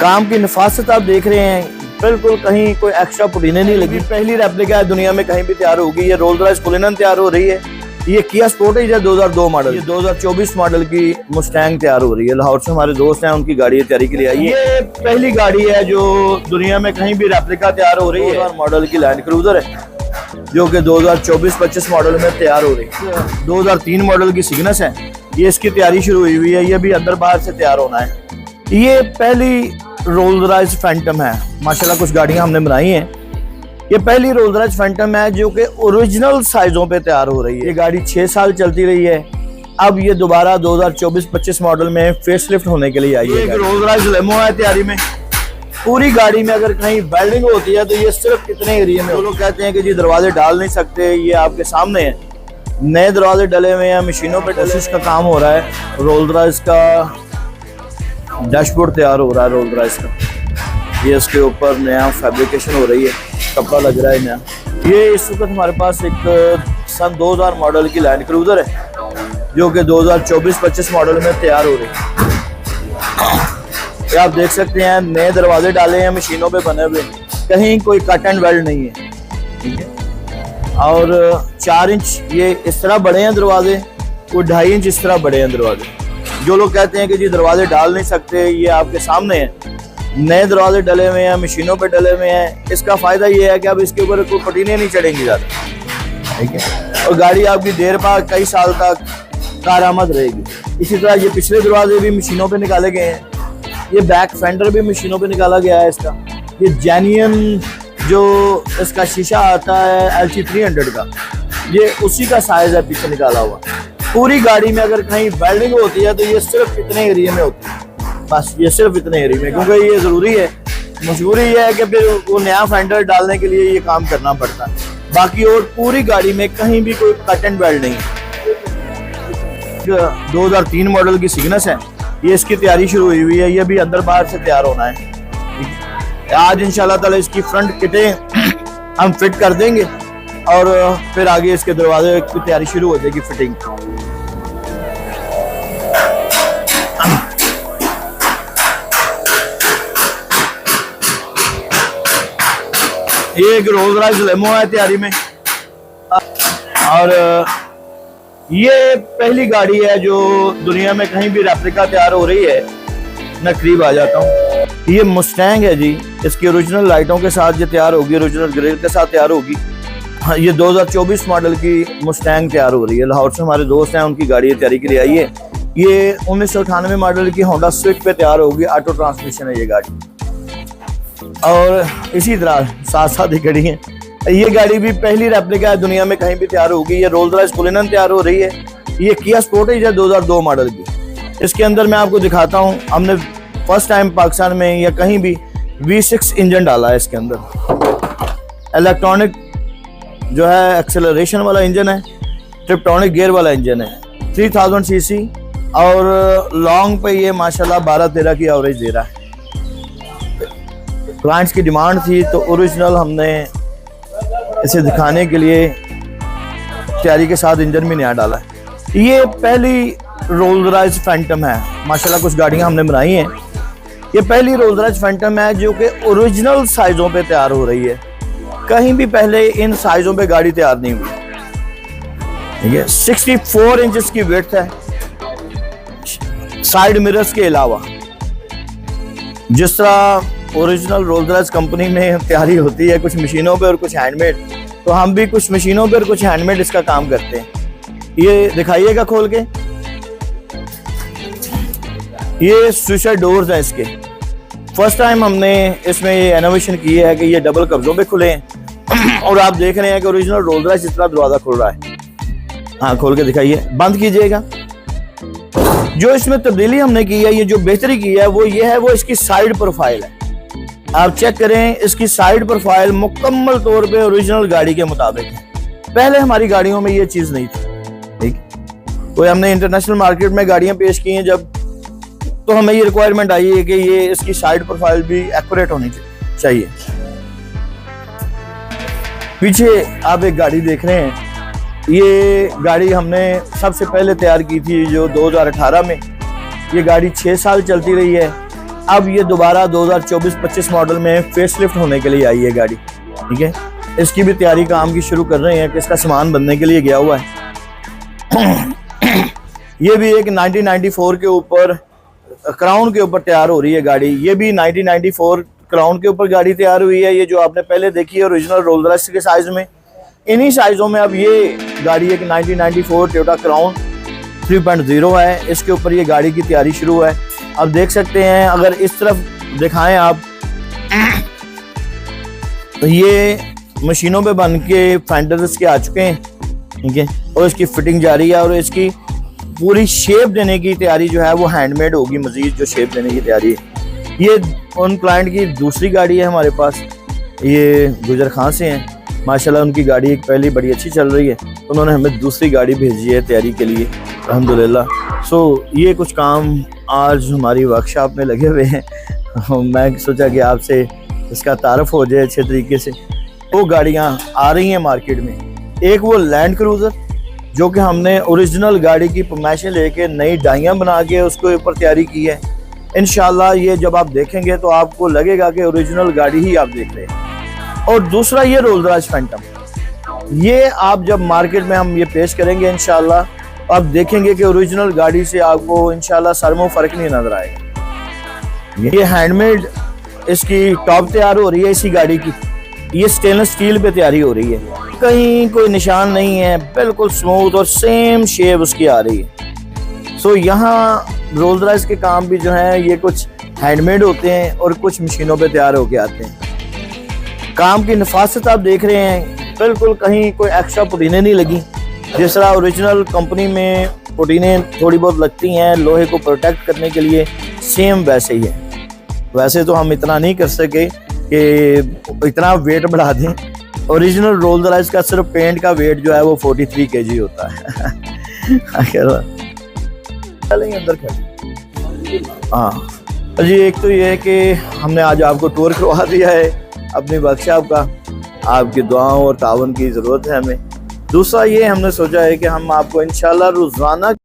काम की नफासत आप देख रहे हैं, बिल्कुल कहीं कोई एक्स्ट्रा पुदीने नहीं लगी। पहली रेप्लिका है दुनिया में कहीं भी तैयार होगी। ये रोल्स रॉयस कुलिनन तैयार हो रही है। ये किया स्पोर्टेज है 2002 मॉडल। ये 2024 मॉडल की मुस्टैंग तैयार हो रही है। लाहौर से हमारे दोस्त हैं, उनकी गाड़ी तैयारी के लिए आई है। ये पहली गाड़ी है जो दुनिया में कहीं भी रेप्लिका तैयार हो रही है। मॉडल की लैंड क्रूजर है जो कि 2024-25 मॉडल में तैयार हो रही है। 2003 मॉडल की सिग्नस है। ये इसकी तैयारी शुरू हुई हुई है। ये भी अंदर बाहर से तैयार होना है। ये पहली रोल्स रॉयस फैंटम है। माशाल्लाह कुछ गाड़ियां हमने बनाई हैं। ये पहली रोल्स रॉयस फैंटम है जो कि ओरिजिनल साइजों पे तैयार हो रही है। ये गाड़ी 6 साल चलती रही है। अब ये दोबारा 2024-25 मॉडल में फेसलिफ्ट होने के लिए आई है। रोल्स रॉयस लेमो है तैयारी में। पूरी गाड़ी में अगर कहीं वेल्डिंग होती है तो ये सिर्फ कितने एरिया में। लोग कहते हैं कि जी दरवाजे डाल नहीं सकते, ये आपके सामने है। नए दरवाजे डले हुए हैं, मशीनों पे कोशिश का काम हो रहा है। रोल्स रॉयस का डैशबोर्ड तैयार हो रहा है। रोल्स रॉयस का ये इसके ऊपर नया फैब्रिकेशन हो रही है, कपड़ा लग रहा है नया। ये इस वक्त हमारे पास एक सन 2000 मॉडल की लैंड क्रूजर है जो कि 2024-25 मॉडल में तैयार हो रही है। ये आप देख सकते हैं नए दरवाजे डाले हैं, मशीनों पे बने हुए, कहीं कोई कट एंड वेल्ड नहीं है। ठीक है। और 4 इंच ये इस तरह बड़े हैं दरवाजे, वो 2.5 इंच इस तरह बड़े हैं दरवाजे। जो लोग कहते हैं कि जी दरवाजे डाल नहीं सकते, ये आपके सामने है। नए दरवाजे डले हुए हैं, मशीनों पे डले हुए हैं। इसका फायदा ये है कि अब इसके ऊपर कोई पटीने नहीं चढ़ेंगी ज्यादा। ठीक है। और गाड़ी आपकी देर बाद कई साल तक कारआमद रहेगी। इसी तरह ये पिछले दरवाजे भी मशीनों पे निकाले गए हैं। ये बैक फेंडर भी मशीनों पे निकाला गया है इसका। ये जेन्युइन जो इसका शीशा आता है LC 300 का, ये उसी का साइज है पीछे निकाला हुआ। पूरी गाड़ी में अगर कहीं वेल्डिंग होती है तो ये सिर्फ इतने एरिया में होती है, बस ये सिर्फ इतने एरिया में, क्योंकि ये जरूरी है। मजबूरी ये है कि फिर वो नया फेंडर डालने के लिए ये काम करना पड़ता है। बाकी और पूरी गाड़ी में कहीं भी कोई कट एंड वेल्ड नहीं है। 2003 मॉडल की सिग्नस है। ये इसकी तैयारी शुरू हुई हुई है। ये भी अंदर बाहर से तैयार होना है। आज इंशाल्लाह ताला इसकी फ्रंट किटें हम फिट कर देंगे और फिर आगे इसके दरवाजे की तैयारी शुरू हो जाएगी फिटिंग। ये एक रोल्स रॉयस लेमो है तैयारी में। और ये पहली गाड़ी है जो दुनिया में कहीं भी रेप्लिका तैयार हो रही है। मैं करीब आ जाता हूँ। ये मुस्टैंग है जी। इसकी ओरिजिनल लाइटों के साथ ये तैयार होगी, ओरिजिनल ग्रिल के साथ तैयार होगी। ये 2024 मॉडल की मुस्टैंग तैयार हो रही है। लाहौर से हमारे दोस्त हैं, उनकी गाड़ी तैयारी के लिए आई है। ये 1998 मॉडल की होंडा स्विफ्ट पे तैयार होगी। ऑटो ट्रांसमिशन है ये गाड़ी। और इसी तरह साथ साथ ही खड़ी है। ये गाड़ी भी पहली रेप्लिका है दुनिया में कहीं भी तैयार होगी। ये रोल्स रॉयस कुलिनन तैयार हो रही है। ये किया स्पोर्टेज है 2002 मॉडल की। इसके अंदर मैं आपको दिखाता हूँ, हमने फर्स्ट टाइम पाकिस्तान में या कहीं भी V6 इंजन डाला है इसके अंदर। इलेक्ट्रॉनिक जो है एक्सेलरेशन वाला इंजन है, ट्रिप्टोनिक गियर वाला इंजन है। 3000 cc और लॉन्ग पे ये माशाल्लाह 12-13 की एवरेज दे रहा है। क्लाइंट्स की डिमांड थी तो ओरिजिनल हमने इसे दिखाने के लिए तैयारी के साथ इंजन भी नया डाला है। ये पहली रोल्स रॉयस फैंटम है। माशाल्लाह कुछ गाड़ियां हमने बनाई हैं। ये पहली रोल्स रॉयस फैंटम है जो कि ओरिजिनल साइजों पे तैयार हो रही है। कहीं भी पहले इन साइजों पे गाड़ी तैयार नहीं हुई। ठीक है। 64 इंचेस की विड्थ है साइड मिरर्स के अलावा। जिस तरह ओरिजिनल रोल्स रॉयस कंपनी में तैयारी होती है कुछ मशीनों पे और कुछ हैंडमेड, तो हम भी कुछ मशीनों पे और कुछ हैंडमेड इसका काम करते हैं। ये दिखाइएगा खोल के। ये स्विचर डोर्स हैं इसके। फर्स्ट टाइम हमने इसमें ये इनोवेशन की है कि ये डबल कब्जों पे खुले हैं। और आप देख रहे हैं कि ओरिजिनल रोल्स रॉयस जिस तरह दरवाजा खुल रहा है। हाँ खोल के दिखाइए, बंद कीजिएगा। जो इसमें तब्दीली हमने की है, ये जो बेहतरी की है वो ये है, वो इसकी साइड प्रोफाइल है। आप चेक करें, इसकी साइड प्रोफाइल मुकम्मल तौर पे ओरिजिनल गाड़ी के मुताबिक है। पहले हमारी गाड़ियों में ये चीज नहीं थी। ठीक। कोई हमने इंटरनेशनल मार्केट में गाड़ियां पेश की हैं जब, तो हमें ये रिक्वायरमेंट आई है कि ये इसकी साइड प्रोफाइल भी एक्यूरेट होनी चाहिए। पीछे आप एक गाड़ी देख रहे हैं। ये गाड़ी हमने सबसे पहले तैयार की थी जो 2018 में। ये गाड़ी 6 साल चलती रही है। अब ये दोबारा 2024-25 मॉडल में फेसलिफ्ट होने के लिए आई है गाड़ी, ठीक है। इसकी भी तैयारी काम की शुरू कर रहे हैं कि इसका सामान बनने के लिए गया हुआ है। ये भी एक 1994 के ऊपर क्राउन के ऊपर तैयार हो रही है गाड़ी। ये भी 1994 क्राउन के ऊपर गाड़ी तैयार हुई है। ये जो आपने पहले देखी है ओरिजिनल रोल्स रॉयस के साइज में, इन्हीं साइजों में अब ये गाड़ी एक 1994 टोयोटा क्राउन 3.0 है। इसके ऊपर ये गाड़ी की तैयारी शुरू है। अब देख सकते हैं, अगर इस तरफ दिखाएं आप, तो ये मशीनों पे बन के फेंडर्स के आ चुके हैं, ठीक है, और इसकी फिटिंग जारी है और इसकी पूरी शेप देने की तैयारी जो है वो हैंडमेड होगी। मजीद जो शेप देने की तैयारी है, ये उन क्लाइंट की दूसरी गाड़ी है हमारे पास। ये गुजर खां से हैं, माशाल्लाह उनकी गाड़ी एक पहली बड़ी अच्छी चल रही है, उन्होंने हमें दूसरी गाड़ी भेजी है तैयारी के लिए, अल्हम्दुलिल्लाह। सो ये कुछ काम आज हमारी वर्कशॉप में लगे हुए हैं। मैं सोचा कि आपसे इसका तारफ़ हो जाए अच्छे तरीके से। वो गाड़ियाँ आ रही हैं मार्केट में, एक वो लैंड क्रूज़र जो कि हमने ओरिजिनल गाड़ी की फरमाइशें लेके नई डाइयाँ बना के उसके ऊपर तैयारी की है। इंशाल्लाह ये जब आप देखेंगे तो आपको लगेगा कि ओरिजिनल गाड़ी ही आप देख रहे हैं। और दूसरा ये रोल्स रॉयस फैंटम, ये आप जब मार्केट में हम ये पेश करेंगे इंशाल्लाह आप देखेंगे कि ओरिजिनल गाड़ी से आपको इंशाल्लाह सरमो फर्क नहीं नजर आएगा। ये हैंडमेड इसकी टॉप तैयार हो रही है इसी गाड़ी की। ये स्टेनलेस स्टील पे तैयारी हो रही है, कहीं कोई निशान नहीं है, बिल्कुल स्मूथ और सेम शेप उसकी आ रही है। सो यहाँ रोल्स रॉयस के काम भी जो है ये कुछ हैंडमेड होते हैं और कुछ मशीनों पे तैयार होके आते हैं। काम की नफासत आप देख रहे हैं, बिल्कुल कहीं कोई एक्स्ट्रा पुटीनें नहीं लगी। जिस तरह ओरिजिनल कंपनी में पुटीनें थोड़ी बहुत लगती हैं लोहे को प्रोटेक्ट करने के लिए, सेम वैसे ही है। वैसे तो हम इतना नहीं कर सके कि इतना वेट बढ़ा दें। ओरिजिनल रोल्स रॉयस का सिर्फ पेंट का वेट जो है वो 43 kg होता है। अंदर हाँ जी, एक तो ये है कि हमने आज आपको टूर करवा दिया है अपनी वर्कशॉप का, आपकी दुआओं और तावन की ज़रूरत है हमें। दूसरा ये हमने सोचा है कि हम आपको इंशाल्लाह रोज़ाना